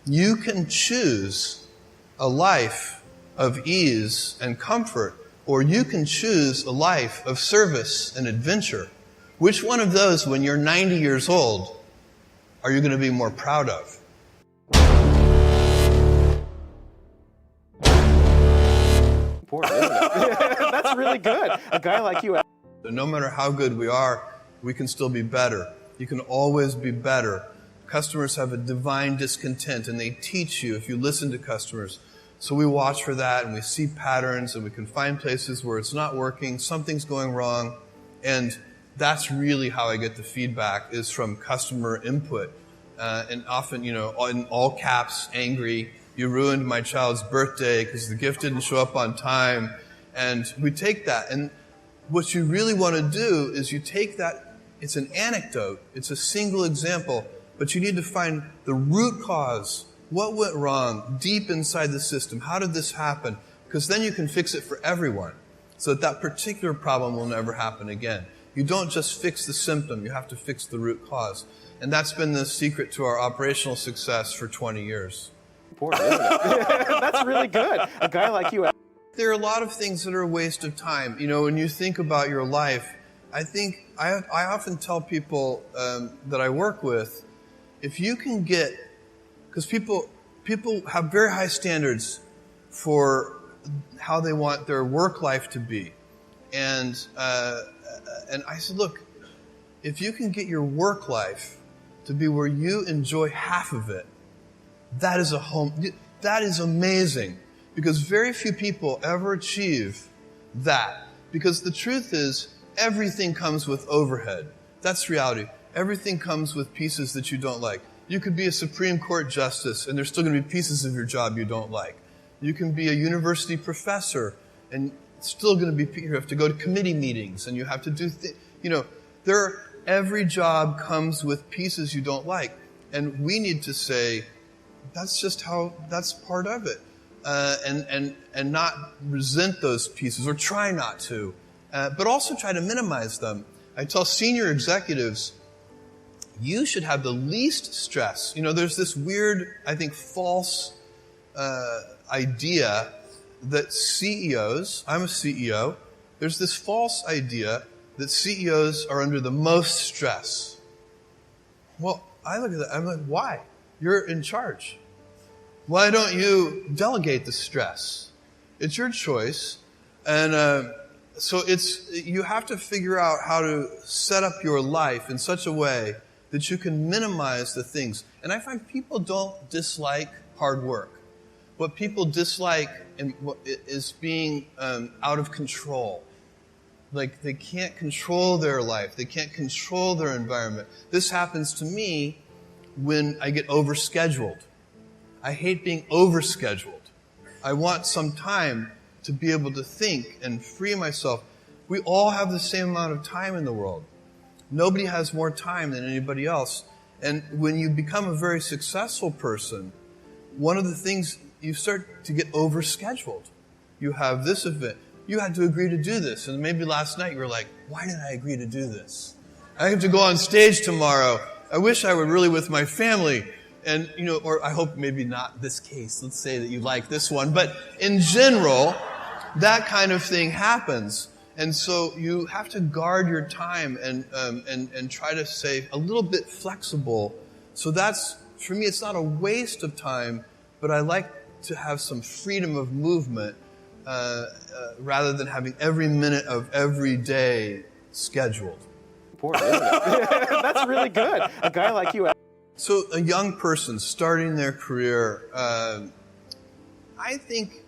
You can choose a life of ease and comfort, or you can choose a life of service and adventure. Which one of those, when you're 90 years old, are you going to be more proud of? Important, isn't it? That's really good. A guy like you. No matter how good we are, we can still be better. You can always be better. Customers have a divine discontent, and they teach you if you listen to customers. So we watch for that, and we see patterns, and we can find places where it's not working, something's going wrong, and that's really how I get the feedback, is from customer input. And often, in all caps, angry, you ruined my child's birthday because the gift didn't show up on time. And we take that, and what you really want to do is you take that, it's an anecdote, it's a single example, but you need to find the root cause. What went wrong deep inside the system? How did this happen? Because then you can fix it for everyone so that that particular problem will never happen again. You don't just fix the symptom, you have to fix the root cause. And that's been the secret to our operational success for 20 years. Important, isn't it? That's really good. A guy like you. There are a lot of things that are a waste of time. When you think about your life, I often tell people that I work with, if you can get, because people have very high standards for how they want their work life to be. And I said, look, if you can get your work life to be where you enjoy half of it, that is amazing. Because very few people ever achieve that. Because the truth is, everything comes with overhead. That's reality. Everything comes with pieces that you don't like. You could be a Supreme Court justice, and there's still going to be pieces of your job you don't like. You can be a university professor, and it's still going to be, you have to go to committee meetings, and you have to do every job comes with pieces you don't like. And we need to say, that's part of it. And not resent those pieces, or try not to, but also try to minimize them. I tell senior executives, you should have the least stress. There's this weird, I think, false idea that CEOs, I'm a CEO, there's this false idea that CEOs are under the most stress. Well, I look at that, I'm like, why? You're in charge. Why don't you delegate the stress? It's your choice. And so you have to figure out how to set up your life in such a way that you can minimize the things. And I find people don't dislike hard work. What people dislike is being out of control. Like they can't control their life. They can't control their environment. This happens to me when I get overscheduled. I hate being overscheduled. I want some time to be able to think and free myself. We all have the same amount of time in the world. Nobody has more time than anybody else. And when you become a very successful person, one of the things, you start to get overscheduled. You have this event. You had to agree to do this. And maybe last night you were like, why did I agree to do this? I have to go on stage tomorrow. I wish I were really with my family. And, or I hope maybe not this case. Let's say that you like this one. But in general, that kind of thing happens. And so you have to guard your time and try to stay a little bit flexible. So that's, for me, it's not a waste of time, but I like to have some freedom of movement rather than having every minute of every day scheduled. Important, isn't it? That's really good. A guy like you. So a young person starting their career, I think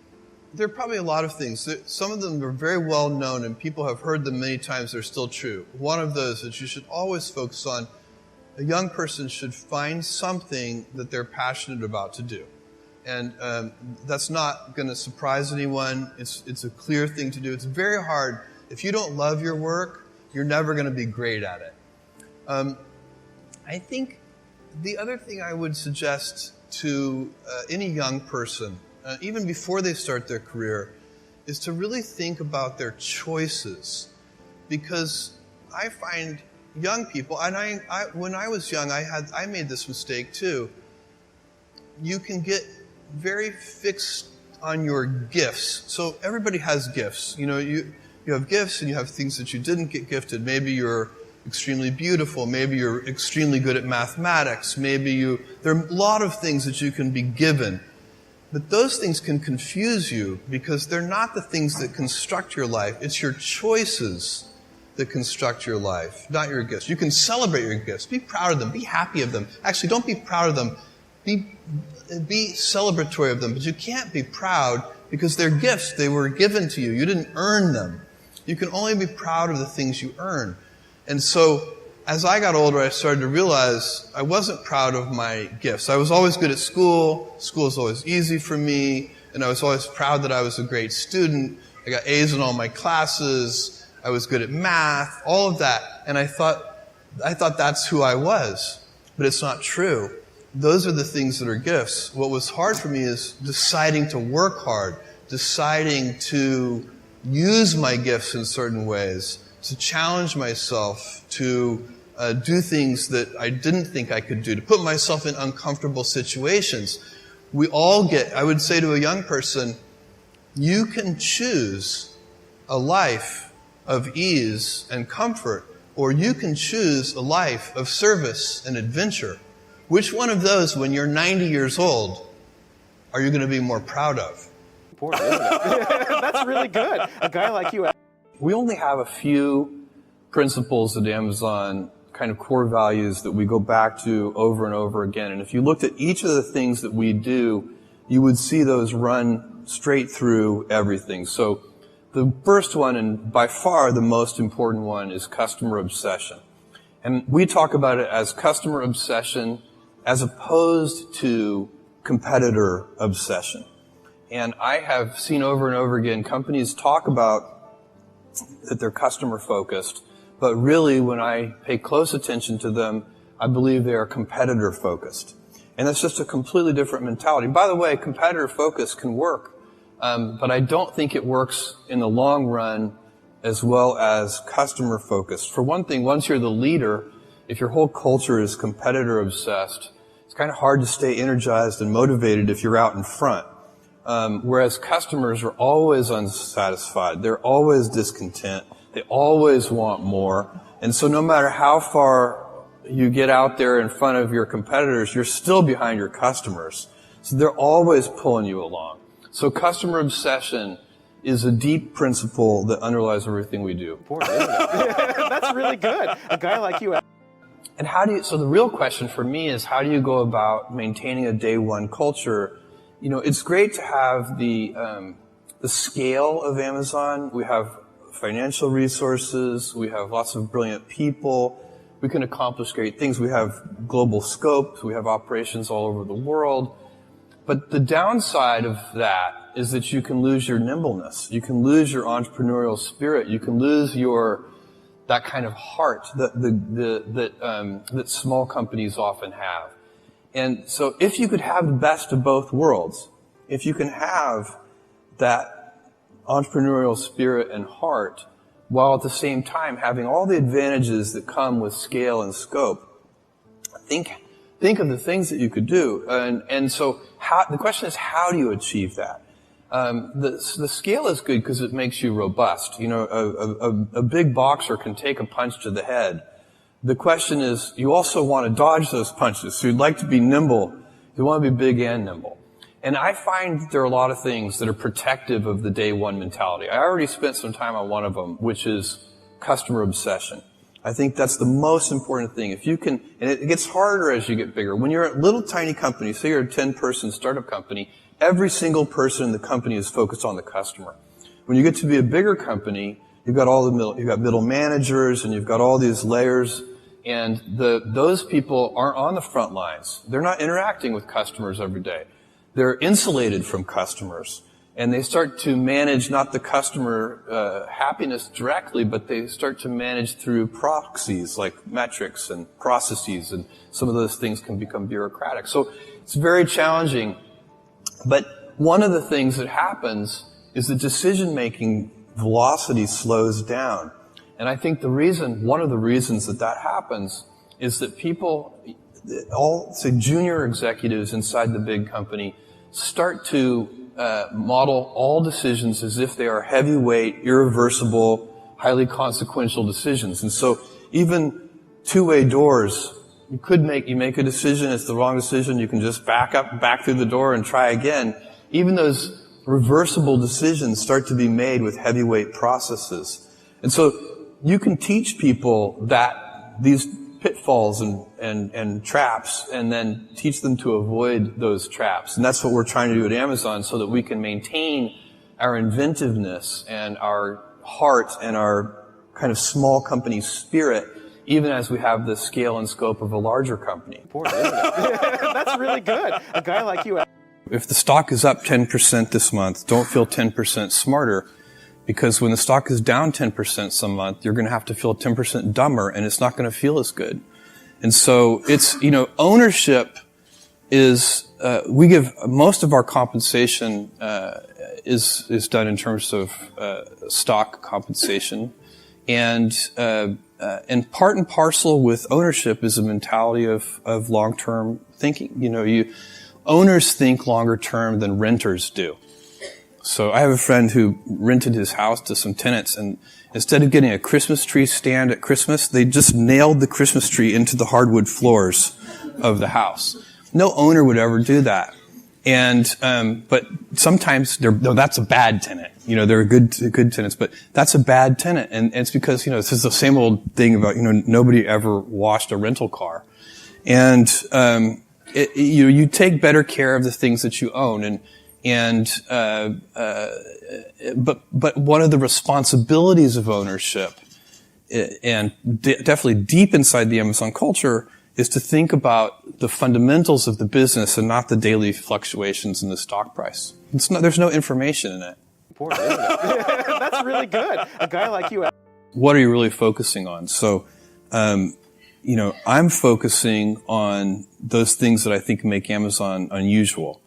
there are probably a lot of things. Some of them are very well known and people have heard them many times. They're still true. One of those that you should always focus on, a young person should find something that they're passionate about to do. And that's not going to surprise anyone. It's a clear thing to do. It's very hard. If you don't love your work, you're never going to be great at it. I think the other thing I would suggest to any young person, even before they start their career, is to really think about their choices. Because I find young people, and I when I was young, I made this mistake too. you can get very fixed on your gifts. So everybody has gifts. You have gifts and you have things that you didn't get gifted. Maybe you're extremely beautiful. Maybe you're extremely good at mathematics. There are a lot of things that you can be given. But those things can confuse you because they're not the things that construct your life. It's your choices that construct your life, not your gifts. You can celebrate your gifts. Be proud of them. Be happy of them. Actually, don't be proud of them. Be celebratory of them. But you can't be proud because they're gifts. They were given to you. You didn't earn them. You can only be proud of the things you earn. And so, as I got older, I started to realize I wasn't proud of my gifts. I was always good at school. School was always easy for me. And I was always proud that I was a great student. I got A's in all my classes. I was good at math, all of that. And I thought that's who I was. But it's not true. Those are the things that are gifts. What was hard for me is deciding to work hard, deciding to use my gifts in certain ways, to challenge myself, to do things that I didn't think I could do, to put myself in uncomfortable situations. I would say to a young person, you can choose a life of ease and comfort, or you can choose a life of service and adventure. Which one of those, when you're 90 years old, are you going to be more proud of? Important, isn't it? That's really good. A guy like you. We only have a few principles at Amazon, kind of core values that we go back to over and over again. And if you looked at each of the things that we do, you would see those run straight through everything. So the first one, and by far the most important one, is customer obsession. And we talk about it as customer obsession as opposed to competitor obsession. And I have seen over and over again companies talk about that they're customer focused, but really when I pay close attention to them, I believe they are competitor focused. And that's just a completely different mentality. By the way, competitor focus can work. But I don't think it works in the long run as well as customer focused. For one thing, once you're the leader, if your whole culture is competitor obsessed, it's kind of hard to stay energized and motivated if you're out in front. Whereas customers are always unsatisfied. They're always discontent. They always want more. And so no matter how far you get out there in front of your competitors, you're still behind your customers. So they're always pulling you along. So customer obsession is a deep principle that underlies everything we do. Important, isn't it? That's really good. A guy like you. And so the real question for me is, how do you go about maintaining a day one culture? It's great to have the scale of Amazon. We have financial resources. We have lots of brilliant people. We can accomplish great things. We have global scope. We have operations all over the world. But the downside of that is that you can lose your nimbleness. You can lose your entrepreneurial spirit. You can lose that kind of heart that small companies often have. And so if you could have the best of both worlds, if you can have that entrepreneurial spirit and heart while at the same time having all the advantages that come with scale and scope, think of the things that you could do. And so the question is, how do you achieve that? The scale is good because it makes you robust. A big boxer can take a punch to the head. The question is, you also want to dodge those punches. So you'd like to be nimble. You want to be big and nimble. And I find that there are a lot of things that are protective of the day one mentality. I already spent some time on one of them, which is customer obsession. I think that's the most important thing. If you can, and it gets harder as you get bigger. When you're a little tiny company, say you're a 10-person startup company, every single person in the company is focused on the customer. When you get to be a bigger company, you've got middle managers and you've got all these layers, and those people aren't on the front lines. They're not interacting with customers every day. They're insulated from customers. And they start to manage not the customer happiness directly, but they start to manage through proxies like metrics and processes, and some of those things can become bureaucratic. So it's very challenging. But one of the things that happens is that decision-making velocity slows down. And I think one of the reasons that happens is that people, all, say, junior executives inside the big company start to model all decisions as if they are heavyweight, irreversible, highly consequential decisions. And so even two-way doors, you make a decision, it's the wrong decision, you can just back through the door and try again. Even those reversible decisions start to be made with heavyweight processes. And so you can teach people that these pitfalls and traps, and then teach them to avoid those traps. And that's what we're trying to do at Amazon, so that we can maintain our inventiveness and our heart and our kind of small company spirit, even as we have the scale and scope of a larger company. Important, isn't it? That's really good. A guy like you. If the stock is up 10% this month, don't feel 10% smarter, because when the stock is down 10% some month, you're going to have to feel 10% dumber, and it's not going to feel as good. And so it's, ownership is, we give most of our compensation, is done in terms of, stock compensation. And part and parcel with ownership is a mentality of long-term thinking. Owners think longer term than renters do. So I have a friend who rented his house to some tenants, and instead of getting a Christmas tree stand at Christmas, they just nailed the Christmas tree into the hardwood floors of the house. No owner would ever do that. And, but sometimes that's a bad tenant. They're good tenants, but that's a bad tenant. And it's because, this is the same old thing about, nobody ever washed a rental car. And, you take better care of the things that you own. But one of the responsibilities of ownership, and definitely deep inside the Amazon culture, is to think about the fundamentals of the business and not the daily fluctuations in the stock price. There's no information in it. Important, isn't it? That's really good. A guy like you. What are you really focusing on? So, I'm focusing on those things that I think make Amazon unusual.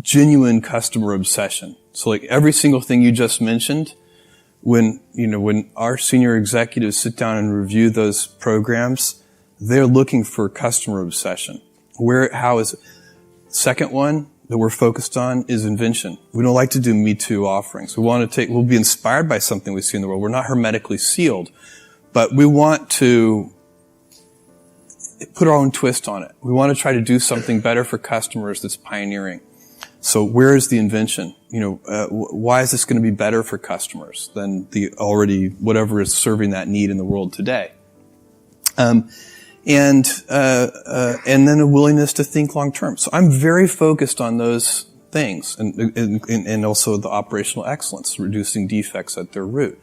Genuine customer obsession. So like every single thing you just mentioned, when our senior executives sit down and review those programs, they're looking for customer obsession. How is it? Second one that we're focused on is invention. We don't like to do Me Too offerings. We'll be inspired by something we see in the world. We're not hermetically sealed, but we want to put our own twist on it. We want to try to do something better for customers that's pioneering. So where is the invention? Why is this going to be better for customers than whatever is serving that need in the world today? And then a willingness to think long term. So I'm very focused on those things, and also the operational excellence, reducing defects at their root.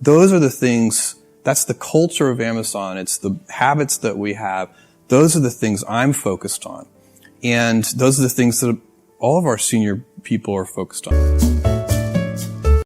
Those are the things. That's the culture of Amazon. It's the habits that we have. Those are the things I'm focused on. And those are the things that all of our senior people are focused on.